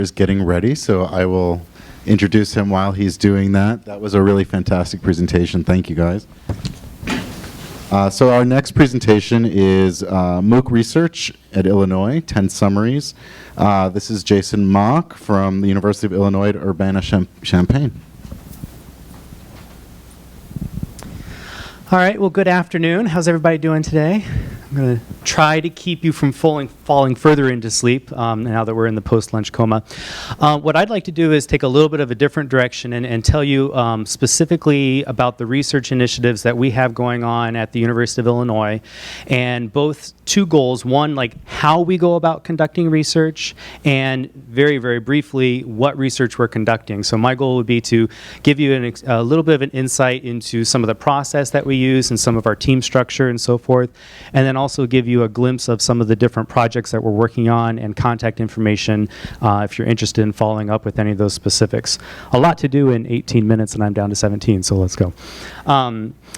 is getting ready, so I will introduce him while he's doing that. That was a really fantastic presentation. Thank you, guys. So our next presentation is MOOC Research at Illinois, 10 Summaries. This is Jason Mock from the University of Illinois at Urbana-Champaign. All right, well, good afternoon. How's everybody doing today? I'm going to try to keep you from falling further into sleep now that we're in the post-lunch coma. What I'd like to do is take a little bit of a different direction and tell you specifically about the research initiatives that we have going on at the University of Illinois, and both two goals. One, like how we go about conducting research, and very, very briefly, what research we're conducting. So my goal would be to give you a little bit of an insight into some of the process that we use and some of our team structure and so forth, and then also give you a glimpse of some of the different projects that we're working on and contact information if you're interested in following up with any of those specifics. A lot to do in 18 minutes, and I'm down to 17, so let's go.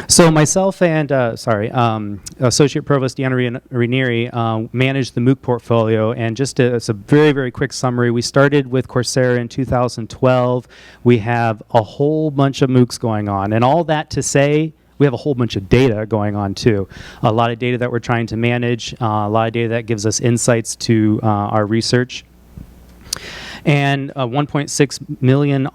So myself and, Associate Provost Deanna Raineri manage the MOOC portfolio, and just it's a very, very quick summary. We started with Coursera in 2012. We have a whole bunch of MOOCs going on, and all that to say, we have a whole bunch of data going on too. A lot of data that we're trying to manage, a lot of data that gives us insights to our research. And 1.6 million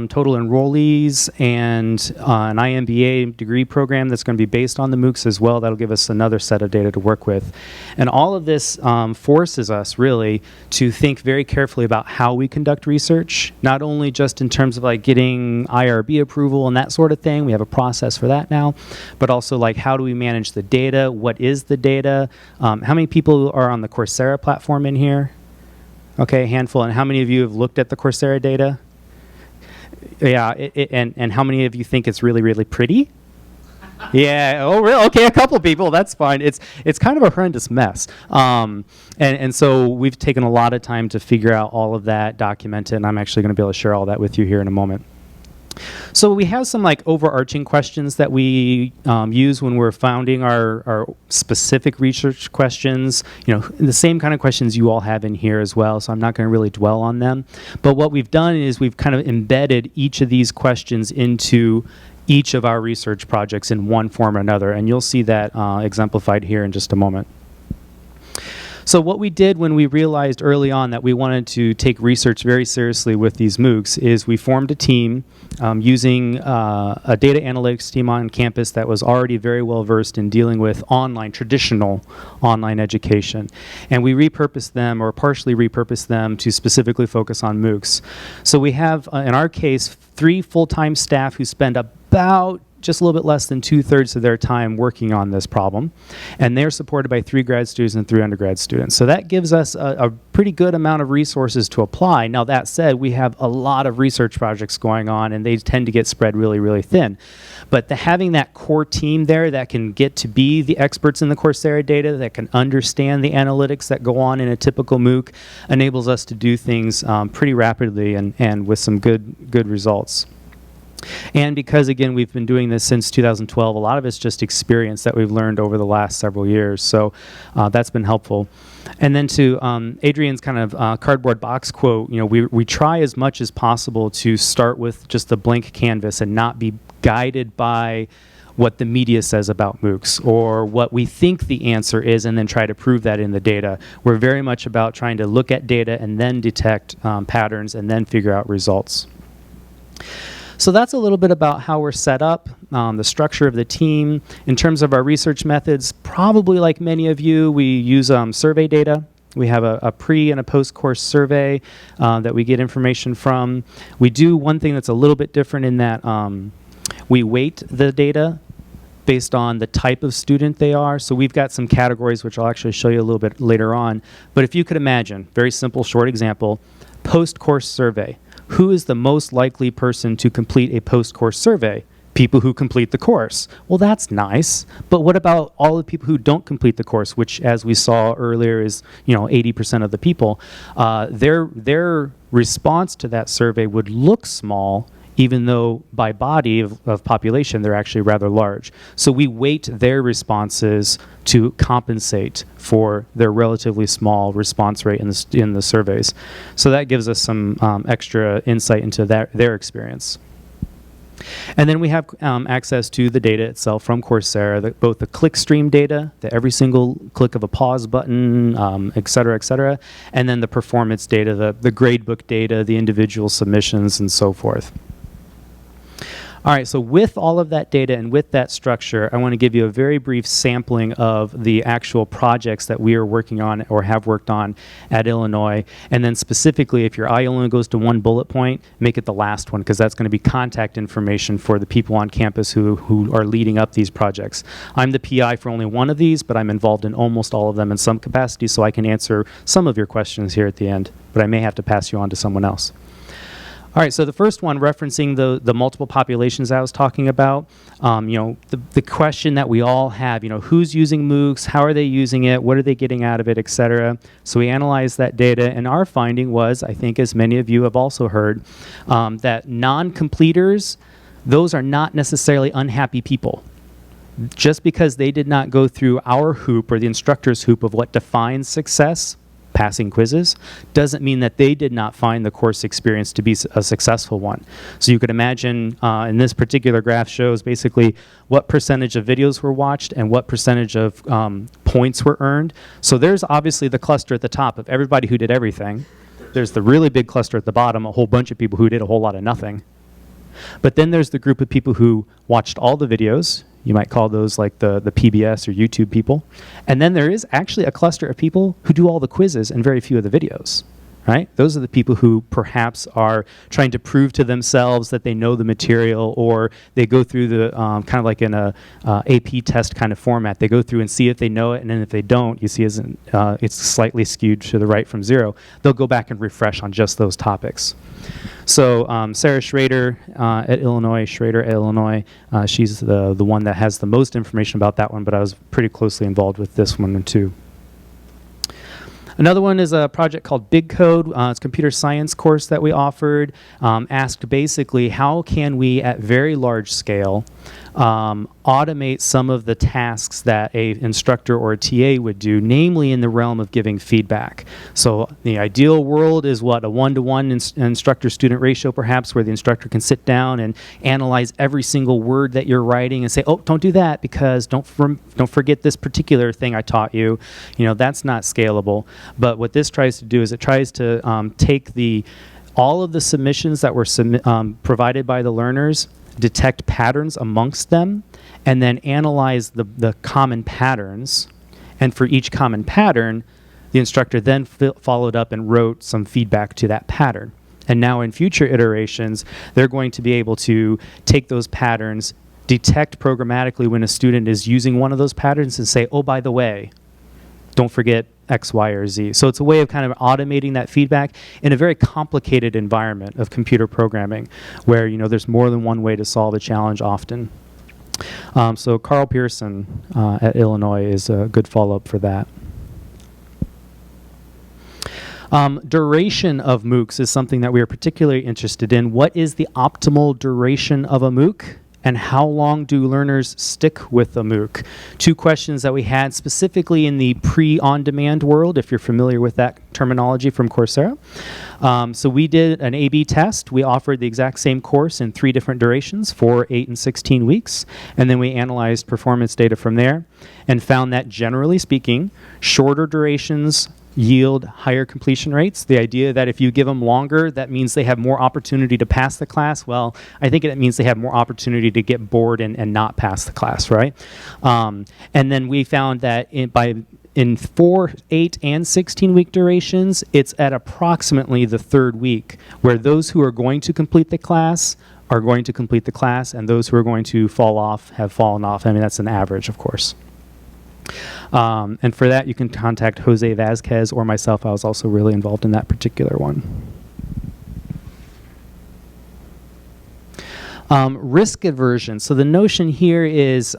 total enrollees, and an IMBA degree program that's going to be based on the MOOCs as well. That'll give us another set of data to work with. And all of this forces us really to think very carefully about how we conduct research, not only just in terms of like getting IRB approval and that sort of thing. We have a process for that now, but also like how do we manage the data? What is the data? How many people are on the Coursera platform in here? Okay, a handful. And how many of you have looked at the Coursera data? Yeah, and how many of you think it's really, really pretty? Yeah, oh really? Okay, a couple people, that's fine. It's kind of a horrendous mess. And so we've taken a lot of time to figure out all of that, document it, and I'm actually going to be able to share all that with you here in a moment. So we have some like overarching questions that we use when we're founding our specific research questions. You know, the same kind of questions you all have in here as well, so I'm not going to really dwell on them. But what we've done is we've kind of embedded each of these questions into each of our research projects in one form or another, and you'll see that exemplified here in just a moment. So what we did when we realized early on that we wanted to take research very seriously with these MOOCs is we formed a team using a data analytics team on campus that was already very well versed in dealing with traditional online education. And we repurposed them, or partially repurposed them, to specifically focus on MOOCs. So we have, in our case, 3 full-time staff who spend about just a little bit less than 2/3 of their time working on this problem. And they're supported by 3 grad students and 3 undergrad students. So that gives us a pretty good amount of resources to apply. Now that said, we have a lot of research projects going on, and they tend to get spread really, really thin. But having that core team there that can get to be the experts in the Coursera data, that can understand the analytics that go on in a typical MOOC, enables us to do things pretty rapidly and with some good results. And because, again, we've been doing this since 2012, a lot of it's just experience that we've learned over the last several years. So that's been helpful. And then to Adrienne's kind of cardboard box quote, you know, we try as much as possible to start with just a blank canvas and not be guided by what the media says about MOOCs or what we think the answer is and then try to prove that in the data. We're very much about trying to look at data and then detect patterns and then figure out results. So that's a little bit about how we're set up, the structure of the team. In terms of our research methods, probably like many of you, we use survey data. We have a pre and a post-course survey that we get information from. We do one thing that's a little bit different in that we weight the data based on the type of student they are. So we've got some categories, which I'll actually show you a little bit later on. But if you could imagine, very simple, short example, post-course survey. Who is the most likely person to complete a post-course survey? People who complete the course. Well, that's nice, but what about all the people who don't complete the course, which, as we saw earlier, is 80% of the people? Their response to that survey would look small, even though by body of population they're actually rather large. So we weight their responses to compensate for their relatively small response rate in the surveys. So that gives us some extra insight into their experience. And then we have access to the data itself from Coursera, both the clickstream data, every single click of a pause button, et cetera, and then the performance data, the gradebook data, the individual submissions, and so forth. All right, so with all of that data and with that structure, I want to give you a very brief sampling of the actual projects that we are working on or have worked on at Illinois. And then specifically, if your eye only goes to one bullet point, make it the last one, because that's going to be contact information for the people on campus who are leading up these projects. I'm the PI for only one of these, but I'm involved in almost all of them in some capacity, so I can answer some of your questions here at the end, but I may have to pass you on to someone else. All right, so the first one, referencing the multiple populations I was talking about, the question that we all have, who's using MOOCs, how are they using it, what are they getting out of it, et cetera. So we analyzed that data, and our finding was, I think as many of you have also heard, that non-completers, those are not necessarily unhappy people. Just because they did not go through our hoop or the instructor's hoop of what defines success, passing quizzes, doesn't mean that they did not find the course experience to be a successful one. So you could imagine, and this particular graph shows basically what percentage of videos were watched and what percentage of points were earned. So there's obviously the cluster at the top of everybody who did everything. There's the really big cluster at the bottom, a whole bunch of people who did a whole lot of nothing. But then there's the group of people who watched all the videos. You might call those like the PBS or YouTube people. And then there is actually a cluster of people who do all the quizzes and very few of the videos, right? Those are the people who perhaps are trying to prove to themselves that they know the material, or they go through the kind of like in a AP test kind of format. They go through and see if they know it, and then if they don't, you see it's slightly skewed to the right from 0. They'll go back and refresh on just those topics. So Sarah Schrader at Illinois, she's the one that has the most information about that one, but I was pretty closely involved with this one too. Another one is a project called Big Code. It's a computer science course that we offered. Asked basically, how can we at very large scale automate some of the tasks that an instructor or a TA would do, namely in the realm of giving feedback. So the ideal world is what, a one-to-one instructor-student ratio perhaps, where the instructor can sit down and analyze every single word that you're writing and say, oh, don't do that because don't forget this particular thing I taught you. That's not scalable. But what this tries to do is it tries to take all of the submissions that were provided by the learners, detect patterns amongst them, and then analyze the common patterns. And for each common pattern, the instructor then followed up and wrote some feedback to that pattern. And now in future iterations, they're going to be able to take those patterns, detect programmatically when a student is using one of those patterns, and say, oh, by the way, don't forget X, Y, or Z. So it's a way of kind of automating that feedback in a very complicated environment of computer programming, where there's more than one way to solve a challenge often. So Carl Pearson at Illinois is a good follow-up for that. Duration of MOOCs is something that we are particularly interested in. What is the optimal duration of a MOOC? And how long do learners stick with a MOOC? 2 questions that we had specifically in the pre-on-demand world, if you're familiar with that terminology from Coursera. So we did an A/B test. We offered the exact same course in 3 different durations, 4, 8, and 16 weeks. And then we analyzed performance data from there and found that, generally speaking, shorter durations yield higher completion rates. The idea that if you give them longer, that means they have more opportunity to pass the class. Well, I think it means they have more opportunity to get bored and not pass the class, right? And then we found that in 4, 8, and 16-week durations, it's at approximately the 3rd week, where those who are going to complete the class are going to complete the class, and those who are going to fall off have fallen off. I mean, that's an average, of course. And for that, you can contact Jose Vazquez or myself. I was also really involved in that particular one. Risk aversion. So the notion here is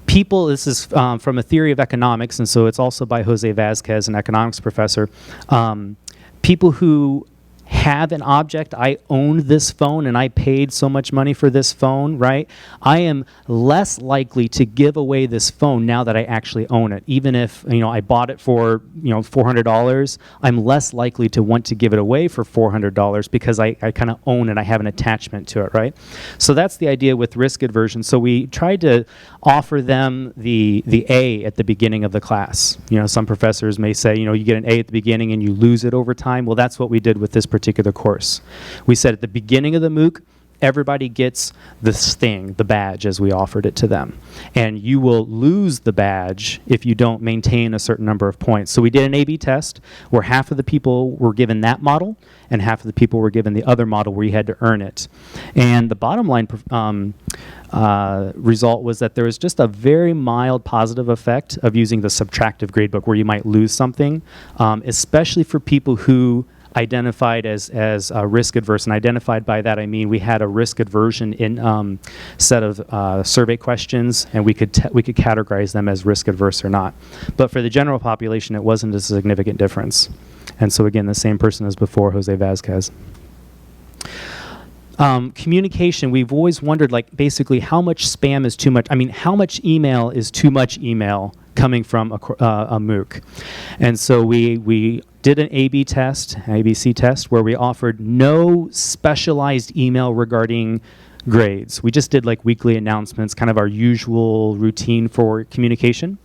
people, this is from a theory of economics, and so it's also by Jose Vazquez, an economics professor. People who have an object. I owned this phone and I paid so much money for this phone, right? I am less likely to give away this phone now that I actually own it. Even if, I bought it for, $400, I'm less likely to want to give it away for $400 because I kind of own it. I have an attachment to it, right? So that's the idea with risk aversion. So we tried to offer them the A at the beginning of the class. Some professors may say, you get an A at the beginning and you lose it over time. Well, that's what we did with this particular course. We said at the beginning of the MOOC, everybody gets this thing, the badge, as we offered it to them. And you will lose the badge if you don't maintain a certain number of points. So we did an A/B test where half of the people were given that model and half of the people were given the other model where you had to earn it. And the bottom line result was that there was just a very mild positive effect of using the subtractive gradebook where you might lose something, especially for people who identified as risk adverse. And identified by that, I mean we had a risk aversion in set of survey questions, and we could categorize them as risk adverse or not. But for the general population, it wasn't a significant difference. And so again, the same person as before, Jose Vasquez. Communication, we've always wondered, basically how much spam is too much. How much email is too much email coming from a MOOC? And so we did an A/B test, ABC test, where we offered no specialized email regarding grades. We just did weekly announcements, kind of our usual routine for communication.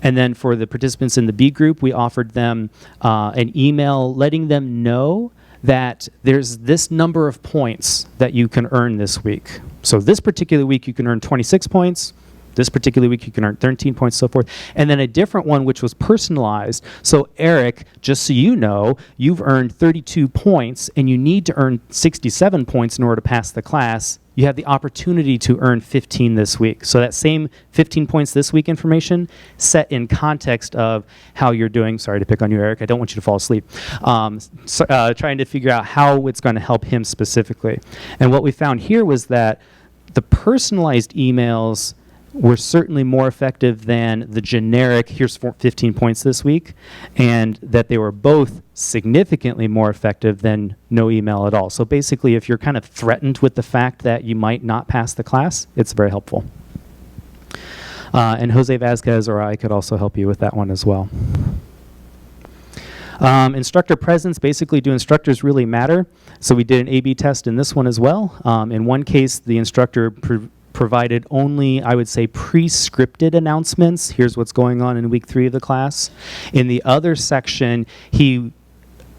And then for the participants in the B group, we offered them an email letting them know that there's this number of points that you can earn this week. So this particular week you can earn 26 points. This particular week you can earn 13 points, so forth. And then a different one which was personalized. So Eric, just so you know, you've earned 32 points and you need to earn 67 points in order to pass the class. You have the opportunity to earn 15 this week. So that same 15 points this week information set in context of how you're doing. Sorry to pick on you, Eric. I don't want you to fall asleep. Trying to figure out how it's going to help him specifically. And what we found here was that the personalized emails were certainly more effective than the generic, here's 15 points this week, and that they were both significantly more effective than no email at all. So basically, if you're kind of threatened with the fact that you might not pass the class, it's very helpful. And Jose Vasquez or I could also help you with that one as well. Instructor presence, basically, do instructors really matter? So we did an A/B test in this one as well. In one case, the instructor provided only, I would say, pre-scripted announcements. Here's what's going on in week 3 of the class. In the other section, he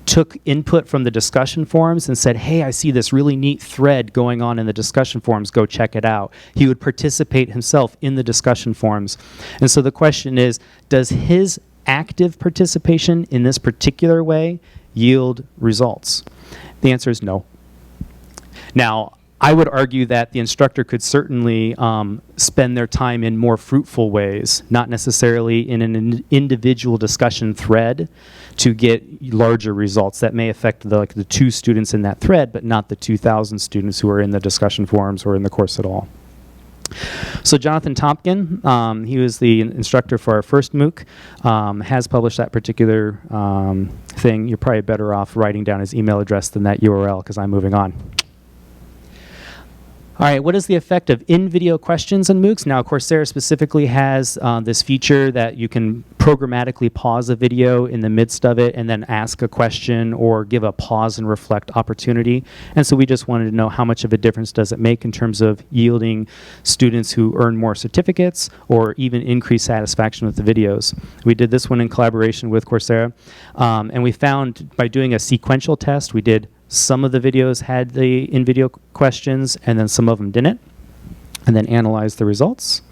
took input from the discussion forums and said, hey, I see this really neat thread going on in the discussion forums, go check it out. He would participate himself in the discussion forums. And so the question is, does his active participation in this particular way yield results? The answer is no. Now, I would argue that the instructor could certainly spend their time in more fruitful ways, not necessarily in an individual discussion thread to get larger results. That may affect the 2 students in that thread, but not the 2,000 students who are in the discussion forums or in the course at all. So Jonathan Tompkin, he was the instructor for our first MOOC, has published that particular thing. You're probably better off writing down his email address than that URL because I'm moving on. All right, what is the effect of in-video questions in MOOCs? Now, Coursera specifically has this feature that you can programmatically pause a video in the midst of it and then ask a question or give a pause and reflect opportunity. And so we just wanted to know how much of a difference does it make in terms of yielding students who earn more certificates or even increase satisfaction with the videos. We did this one in collaboration with Coursera. And we found by doing a sequential test, we did some of the videos had the in-video questions, and then some of them didn't, and then analyzed the results,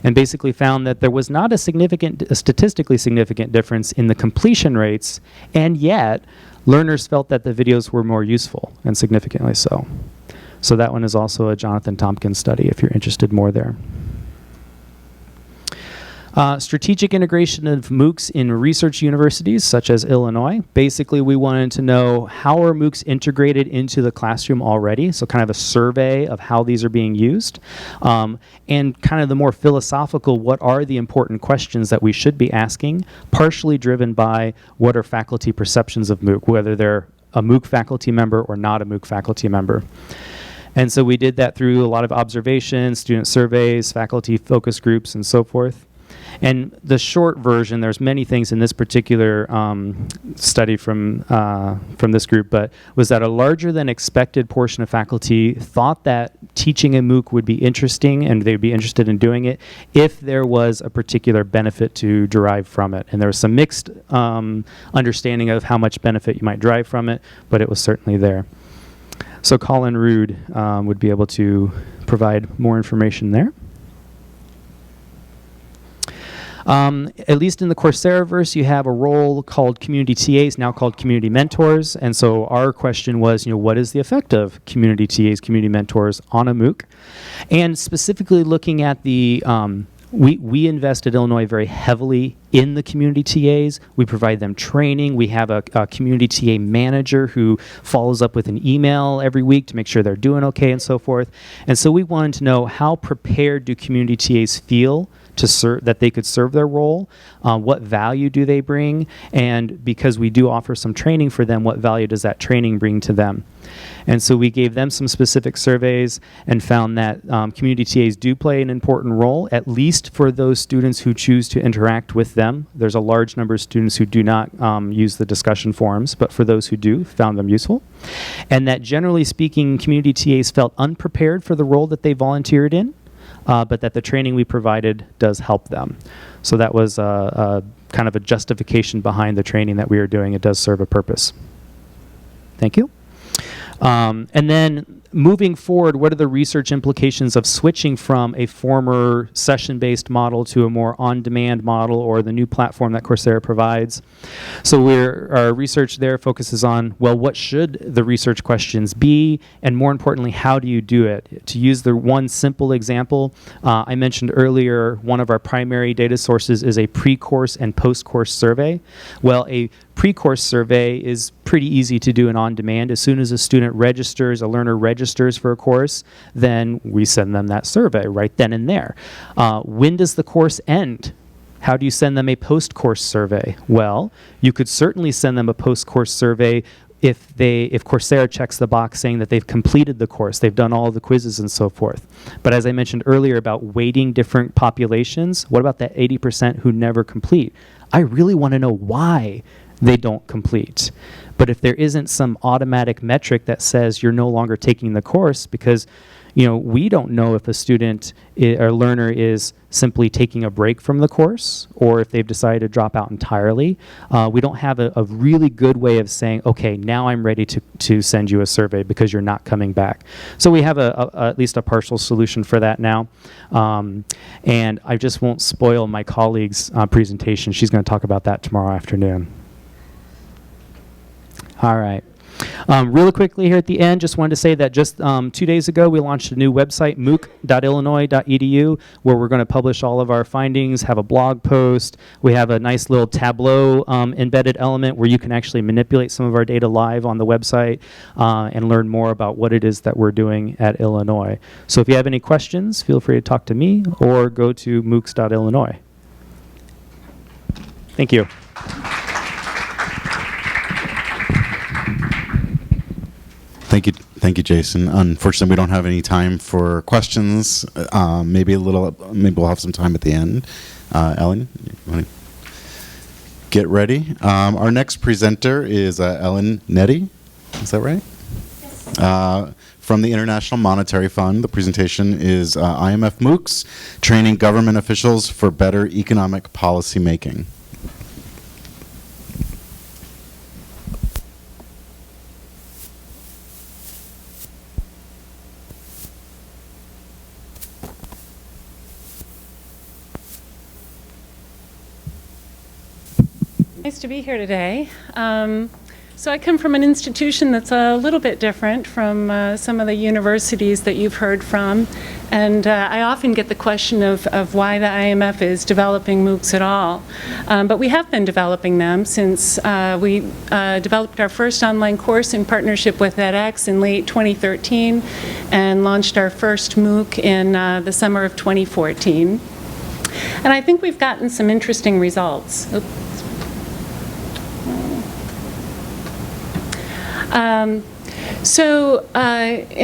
and basically found that there was not a statistically significant difference in the completion rates, and yet learners felt that the videos were more useful, and significantly so. So that one is also a Jonathan Tompkins study if you're interested more there. Strategic integration of MOOCs in research universities, such as Illinois. Basically, we wanted to know how are MOOCs integrated into the classroom already, so kind of a survey of how these are being used. And kind of the more philosophical, what are the important questions that we should be asking, partially driven by what are faculty perceptions of MOOC, whether they're a MOOC faculty member or not a MOOC faculty member. And so we did that through a lot of observations, student surveys, faculty focus groups, and so forth. And the short version, there's many things in this particular study from this group, but was that a larger than expected portion of faculty thought that teaching a MOOC would be interesting and they'd be interested in doing it if there was a particular benefit to derive from it. And there was some mixed understanding of how much benefit you might derive from it, but it was certainly there. So Colin Rood would be able to provide more information there. At least in the Coursera-verse, you have a role called community TAs, now called community mentors. And so our question was, what is the effect of community TAs, community mentors on a MOOC? And specifically looking at the, we invest at Illinois very heavily in the community TAs. We provide them training. We have a community TA manager who follows up with an email every week to make sure they're doing okay and so forth. And so we wanted to know, how prepared do community TAs feel to that they could serve their role? What value do they bring? And because we do offer some training for them, what value does that training bring to them? And so we gave them some specific surveys and found that community TAs do play an important role, at least for those students who choose to interact with them. There's a large number of students who do not use the discussion forums, but for those who do, found them useful. And that generally speaking, community TAs felt unprepared for the role that they volunteered in, but that the training we provided does help them. So that was kind of a justification behind the training that we are doing. It does serve a purpose. Thank you. And then moving forward, what are the research implications of switching from a former session-based model to a more on-demand model, or the new platform that Coursera provides? So our research there focuses on, well, what should the research questions be? And more importantly, how do you do it? To use the one simple example, I mentioned earlier, one of our primary data sources is a pre-course and post-course survey. Well, a pre-course survey is pretty easy to do and on demand. As soon as a student registers, a learner registers for a course, then we send them that survey right then and there. When does the course end? How do you send them a post-course survey? Well, you could certainly send them a post-course survey if Coursera checks the box saying that they've completed the course, they've done all the quizzes and so forth. But as I mentioned earlier about weighting different populations, what about that 80% who never complete? I really want to know why they don't complete. But if there isn't some automatic metric that says you're no longer taking the course, because we don't know if a student or learner is simply taking a break from the course or if they've decided to drop out entirely. We don't have a really good way of saying, okay, now I'm ready to send you a survey because you're not coming back. So we have at least a partial solution for that now. And I just won't spoil my colleague's presentation. She's going to talk about that tomorrow afternoon. All right. Really quickly here at the end, just wanted to say that just 2 days ago, we launched a new website, mooc.illinois.edu, where we're going to publish all of our findings, have a blog post. We have a nice little Tableau embedded element where you can actually manipulate some of our data live on the website and learn more about what it is that we're doing at Illinois. So if you have any questions, feel free to talk to me or go to moocs.illinois. Thank you. Thank you, Jason. Unfortunately, we don't have any time for questions. Maybe we'll have some time at the end. Ellen, you want to get ready? Our next presenter is Ellen Nedde. Is that right? Yes. From the International Monetary Fund. The presentation is IMF MOOCs, Training Government Officials for Better Economic Policy Making. Nice to be here today. So I come from an institution that's a little bit different from some of the universities that you've heard from, and I often get the question of why the IMF is developing MOOCs at all. But we have been developing them since we developed our first online course in partnership with edX in late 2013 and launched our first MOOC in the summer of 2014. And I think we've gotten some interesting results. In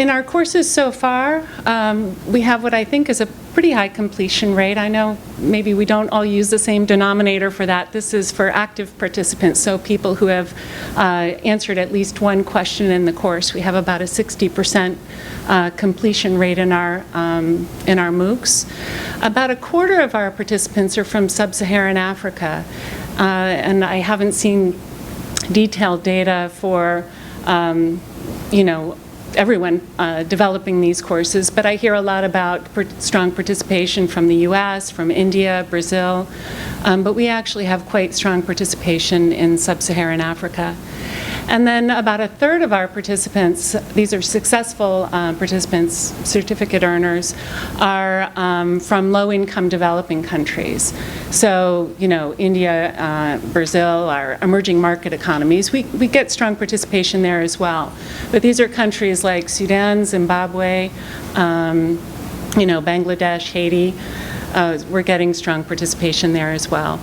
our courses so far, we have what I think is a pretty high completion rate. I know maybe we don't all use the same denominator for that. This is for active participants, so people who have answered at least one question in the course. We have about a 60% completion rate in our MOOCs. About a quarter of our participants are from sub-Saharan Africa, and I haven't seen detailed data for everyone developing these courses, but I hear a lot about strong participation from the US, from India, Brazil, but we actually have quite strong participation in sub-Saharan Africa. And then about a third of our participants, these are successful participants, certificate earners, are from low-income developing countries. So, India, Brazil are emerging market economies. We get strong participation there as well. But these are countries like Sudan, Zimbabwe, Bangladesh, Haiti. We're getting strong participation there as well.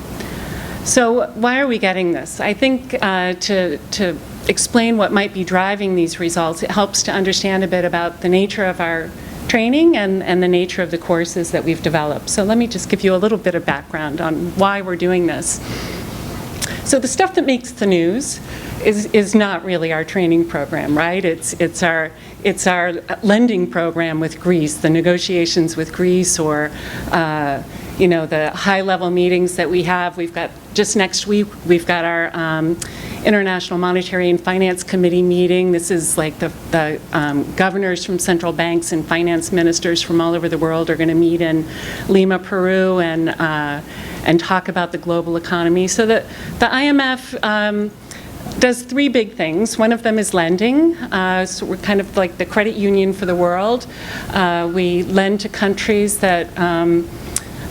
So why are we getting this? I think to explain what might be driving these results, it helps to understand a bit about the nature of our training and the nature of the courses that we've developed. So let me just give you a little bit of background on why we're doing this. So the stuff that makes the news is not really our training program, right? It's our lending program with Greece, the negotiations with Greece, or the high-level meetings that we have. We've got, just next week, we've got our International Monetary and Finance Committee meeting. This is like the governors from central banks and finance ministers from all over the world are going to meet in Lima, Peru, and talk about the global economy. So the IMF does three big things. One of them is lending. So we're kind of like the credit union for the world. We lend to countries that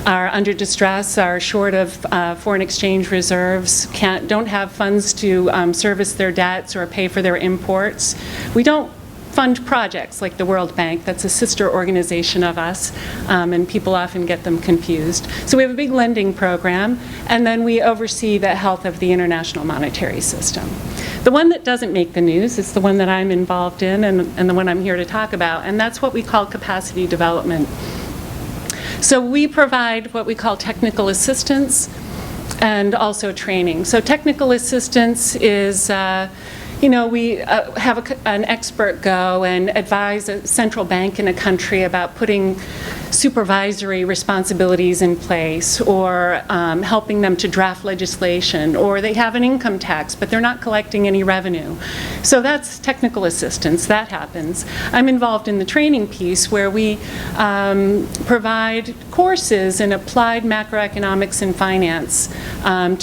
are under distress, are short of foreign exchange reserves, don't have funds to service their debts or pay for their imports. We don't fund projects like the World Bank. That's a sister organization of us, and people often get them confused. So we have a big lending program, and then we oversee the health of the international monetary system. The one that doesn't make the news is the one that I'm involved in and the one I'm here to talk about, and that's what we call capacity development. So we provide what we call technical assistance and also training. So technical assistance is, we have an expert go and advise a central bank in a country about putting supervisory responsibilities in place, or helping them to draft legislation, or they have an income tax but they're not collecting any revenue. So that's technical assistance. That happens. I'm involved in the training piece where we provide courses in applied macroeconomics and finance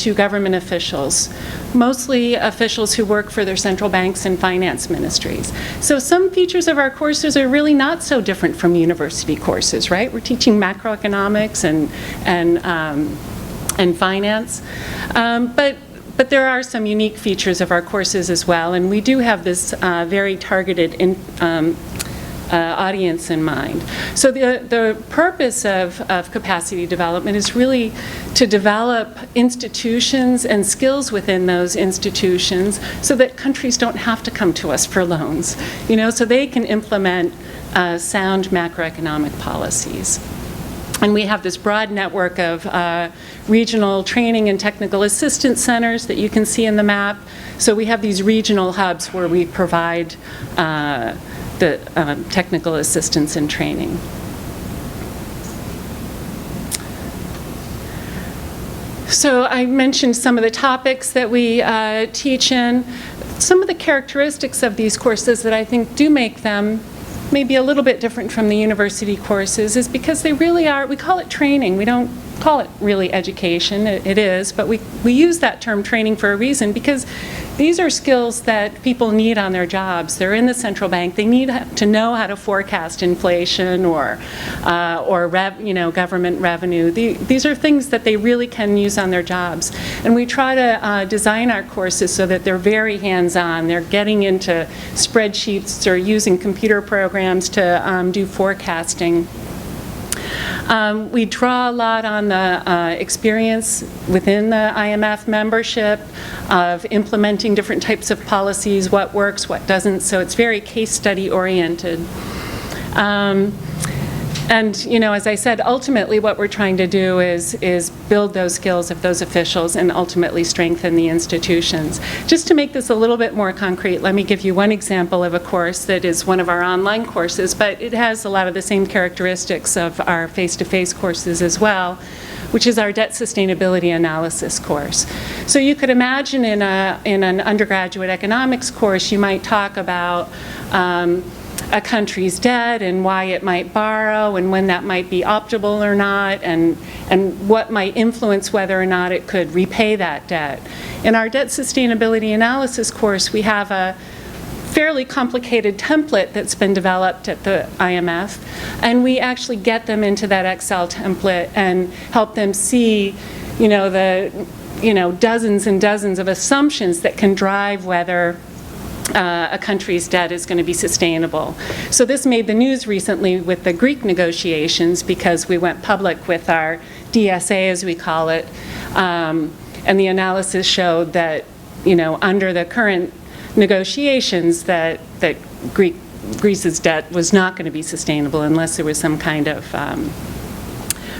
to government officials, mostly officials who work for their central banks and finance ministries. So some features of our courses are really not so different from university courses, right? We're teaching macroeconomics and finance, but there are some unique features of our courses as well, and we do have this very targeted audience in mind. So the purpose of capacity development is really to develop institutions and skills within those institutions so that countries don't have to come to us for loans, so they can implement sound macroeconomic policies. And we have this broad network of regional training and technical assistance centers that you can see in the map. So we have these regional hubs where we provide the technical assistance and training. So I mentioned some of the topics that we teach in. Some of the characteristics of these courses that I think do make them maybe a little bit different from the university courses is because they really are, we call it training. We don't call it really education. It is, but we use that term training for a reason, because these are skills that people need on their jobs. They're in the central bank. They need to know how to forecast inflation or government revenue. These are things that they really can use on their jobs. And we try to design our courses so that they're very hands-on. They're getting into spreadsheets or using computer programs to do forecasting. We draw a lot on the experience within the IMF membership of implementing different types of policies, what works, what doesn't, so it's very case study oriented. And, you know, as I said, ultimately what we're trying to do is build those skills of those officials and ultimately strengthen the institutions. Just to make this a little bit more concrete, let me give you one example of a course that is one of our online courses, but it has a lot of the same characteristics of our face-to-face courses as well, which is our debt sustainability analysis course. So you could imagine in an undergraduate economics course, you might talk about a country's debt and why it might borrow and when that might be optimal or not, and what might influence whether or not it could repay that debt. In our debt sustainability analysis course, we have a fairly complicated template that's been developed at the IMF, and we actually get them into that Excel template and help them see, dozens and dozens of assumptions that can drive whether a country's debt is going to be sustainable. So this made the news recently with the Greek negotiations because we went public with our DSA, as we call it, and the analysis showed that, under the current negotiations that Greece's debt was not going to be sustainable unless there was some kind of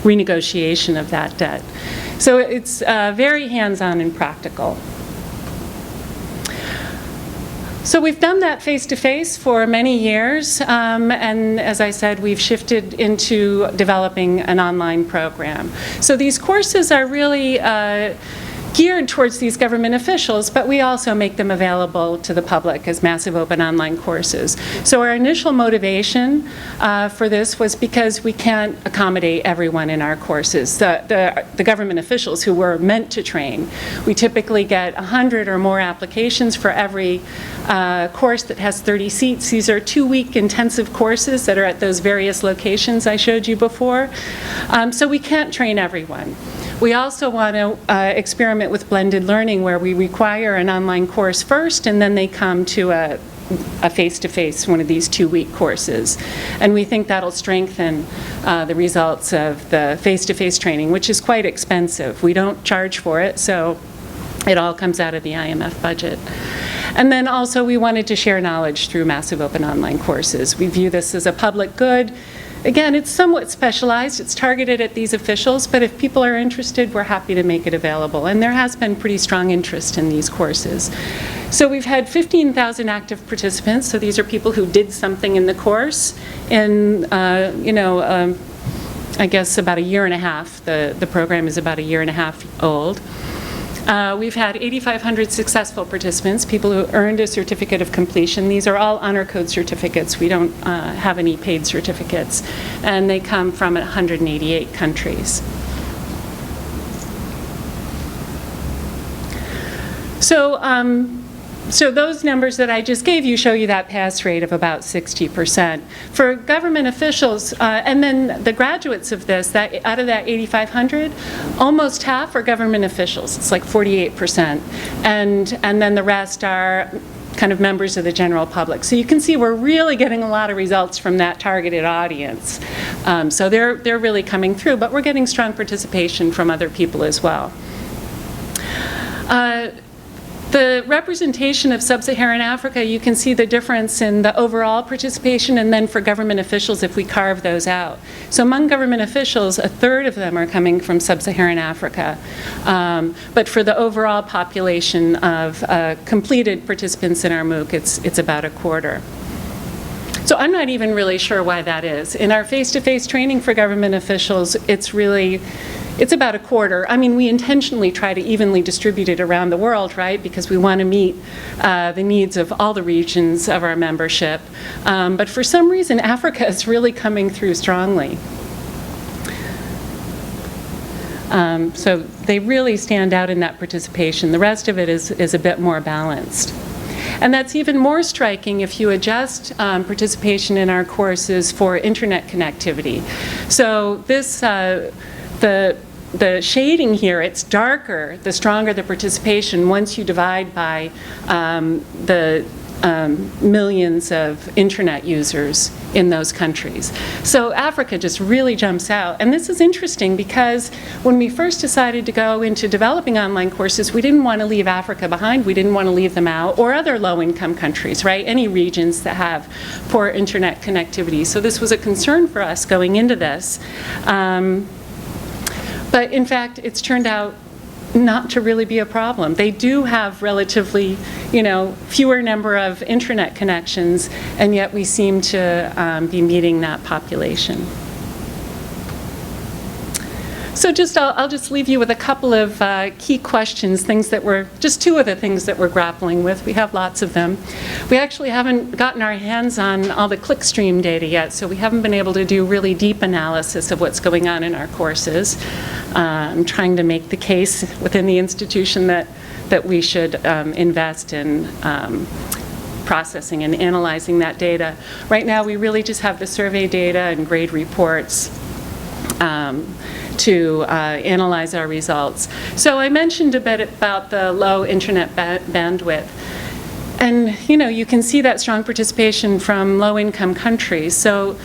renegotiation of that debt. So it's very hands-on and practical. So we've done that face-to-face for many years, and as I said, we've shifted into developing an online program. So these courses are really geared towards these government officials, but we also make them available to the public as massive open online courses. So our initial motivation for this was because we can't accommodate everyone in our courses, the government officials who were meant to train. We typically get 100 or more applications for every course that has 30 seats. These are 2-week intensive courses that are at those various locations I showed you before. So we can't train everyone. We also want to experiment with blended learning where we require an online course first and then they come to a face-to-face, one of these 2-week courses. And we think that'll strengthen the results of the face-to-face training, which is quite expensive. We don't charge for it, so it all comes out of the IMF budget. And then also we wanted to share knowledge through massive open online courses. We view this as a public good. Again, it's somewhat specialized. It's targeted at these officials, but if people are interested, we're happy to make it available. And there has been pretty strong interest in these courses. So we've had 15,000 active participants. So these are people who did something in the course in, I guess about a year and a half. The program is about a year and a half old. We've had 8,500 successful participants, people who earned a certificate of completion. These are all honor code certificates. We don't have any paid certificates. And they come from 188 countries. So those numbers that I just gave you show you that pass rate of about 60%. For government officials, and then the graduates of this, out of that 8,500, almost half are government officials. It's like 48%. And then the rest are kind of members of the general public. So you can see we're really getting a lot of results from that targeted audience. So they're really coming through, but we're getting strong participation from other people as well. The representation of sub-Saharan Africa, you can see the difference in the overall participation and then for government officials if we carve those out. So among government officials, 1/3 of them are coming from sub-Saharan Africa. But for the overall population of completed participants in our MOOC, it's about 1/4. So I'm not even really sure why that is. In our face-to-face training for government officials, it's about 1/4. I mean, we intentionally try to evenly distribute it around the world, right? Because we want to meet the needs of all the regions of our membership. But for some reason, Africa is really coming through strongly. So they really stand out in that participation. The rest of it is a bit more balanced. And that's even more striking if you adjust participation in our courses for internet connectivity. So this, the shading here, it's darker the stronger the participation once you divide by the millions of internet users in those countries. So Africa just really jumps out. And this is interesting because when we first decided to go into developing online courses, we didn't want to leave Africa behind. We didn't want to leave them out, or other low-income countries, right? Any regions that have poor internet connectivity. So this was a concern for us going into this. But in fact, it's turned out not to really be a problem. They do have relatively, fewer number of internet connections, and yet we seem to be meeting that population. So I'll just leave you with a couple of key questions, just two of the things that we're grappling with. We have lots of them. We actually haven't gotten our hands on all the clickstream data yet, so we haven't been able to do really deep analysis of what's going on in our courses. I'm trying to make the case within the institution that we should invest in processing and analyzing that data. Right now, we really just have the survey data and grade reports to analyze our results. So I mentioned a bit about the low internet bandwidth. And you can see that strong participation from low-income countries. So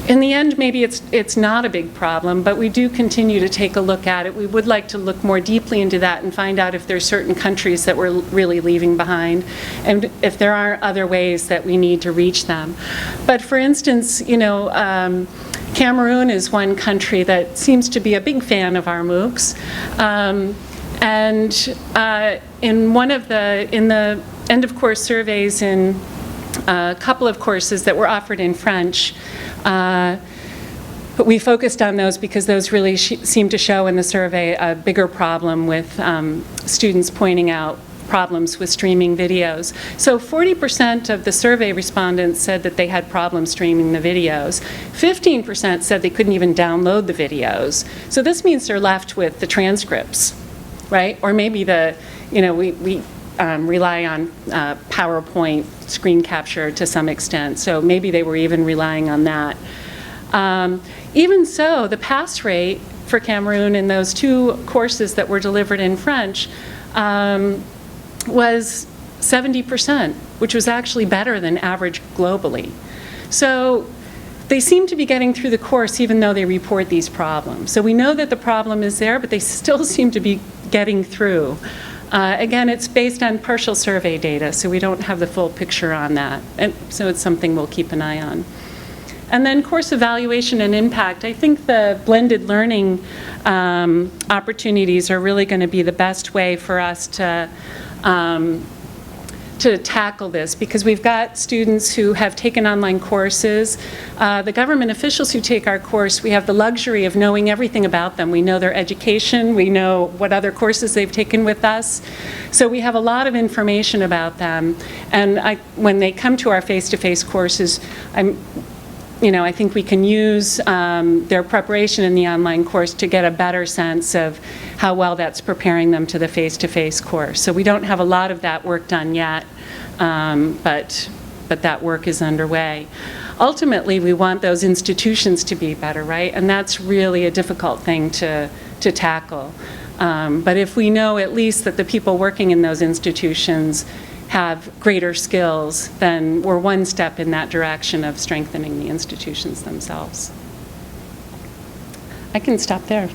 in the end, maybe it's not a big problem, but we do continue to take a look at it. We would like to look more deeply into that and find out if there's certain countries that we're really leaving behind, and if there are other ways that we need to reach them. But for instance, Cameroon is one country that seems to be a big fan of our MOOCs. In the end of course surveys in a couple of courses that were offered in French, but we focused on those because those really seem to show in the survey a bigger problem with students pointing out problems with streaming videos. So 40% of the survey respondents said that they had problems streaming the videos. 15% said they couldn't even download the videos. So this means they're left with the transcripts, right? Or maybe we rely on PowerPoint screen capture to some extent. So maybe they were even relying on that. Even so, the pass rate for Cameroon in those two courses that were delivered in French was 70%, which was actually better than average globally. So they seem to be getting through the course even though they report these problems. So we know that the problem is there, but they still seem to be getting through. Again, it's based on partial survey data, so we don't have the full picture on that. And so it's something we'll keep an eye on. And then course evaluation and impact. I think the blended learning opportunities are really going to be the best way for us to tackle this, because we've got students who have taken online courses. The government officials who take our course, we have the luxury of knowing everything about them. We know their education, we know what other courses they've taken with us. So we have a lot of information about them. And when they come to our face-to-face courses, I think we can use their preparation in the online course to get a better sense of how well that's preparing them to the face-to-face course. So we don't have a lot of that work done yet, but that work is underway. Ultimately, we want those institutions to be better, right? And that's really a difficult thing to tackle. But if we know at least that the people working in those institutions have greater skills, then we're one step in that direction of strengthening the institutions themselves. I can stop there.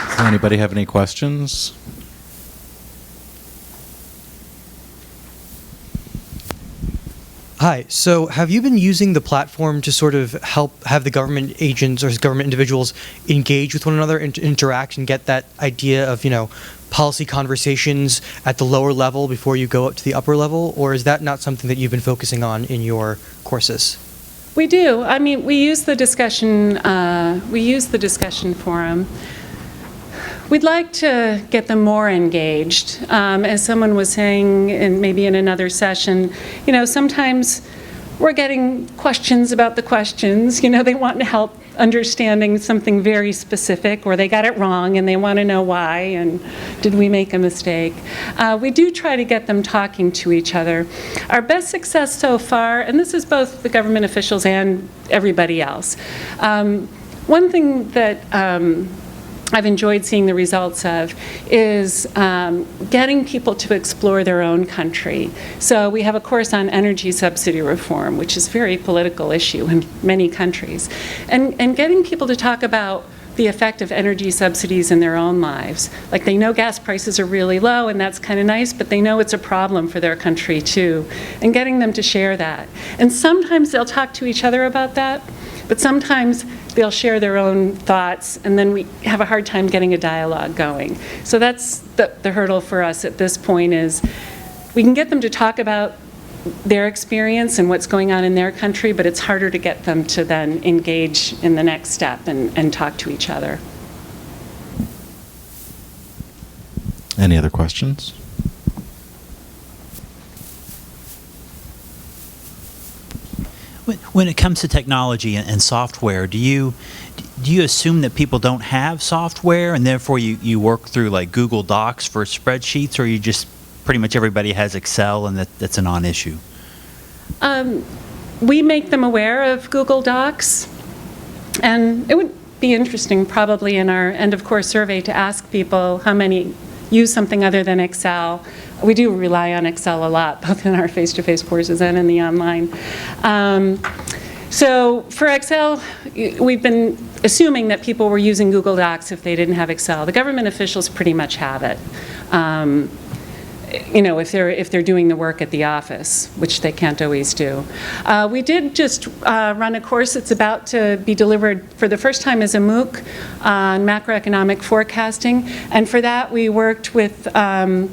Does anybody have any questions? Hi, so have you been using the platform to sort of help have the government agents or government individuals engage with one another and interact and get that idea of, policy conversations at the lower level before you go up to the upper level? Or is that not something that you've been focusing on in your courses? We do. I mean, we use the discussion forum. We'd like to get them more engaged. As someone was saying, and maybe in another session, sometimes we're getting questions about the questions. They want help understanding something very specific, or they got it wrong and they want to know why, and did we make a mistake? We do try to get them talking to each other. Our best success so far, and this is both the government officials and everybody else, one thing that I've enjoyed seeing the results of is getting people to explore their own country. So we have a course on energy subsidy reform, which is a very political issue in many countries, and getting people to talk about the effect of energy subsidies in their own lives. Like, they know gas prices are really low and that's kind of nice, but they know it's a problem for their country too, and getting them to share that. And sometimes they'll talk to each other about that, but sometimes they'll share their own thoughts, and then we have a hard time getting a dialogue going. So that's the hurdle for us at this point, is we can get them to talk about their experience and what's going on in their country, but it's harder to get them to then engage in the next step and talk to each other. Any other questions? When it comes to technology and software, do you assume that people don't have software and therefore you work through like Google Docs for spreadsheets, or you just pretty much everybody has Excel and that's a non-issue? We make them aware of Google Docs, and it would be interesting probably in our end of course survey to ask people how many use something other than Excel. We do rely on Excel a lot, both in our face-to-face courses and in the online. So for Excel, we've been assuming that people were using Google Docs if they didn't have Excel. The government officials pretty much have it. You know, if they're doing the work at the office, which they can't always do. We did just run a course that's about to be delivered for the first time as a MOOC on macroeconomic forecasting, and for that we worked with the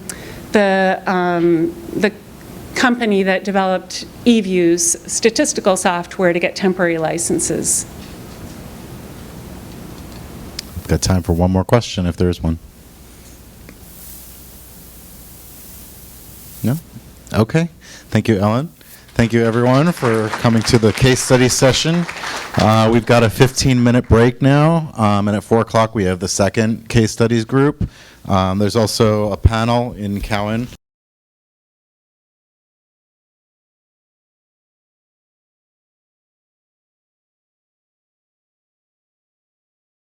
company that developed eViews statistical software to get temporary licenses. Got time for one more question if there is one. No? Okay. Thank you, Ellen. Thank you, everyone, for coming to the case study session. We've got a 15-minute break now, and at 4 o'clock we have the second case studies group. There's also a panel in Cowan.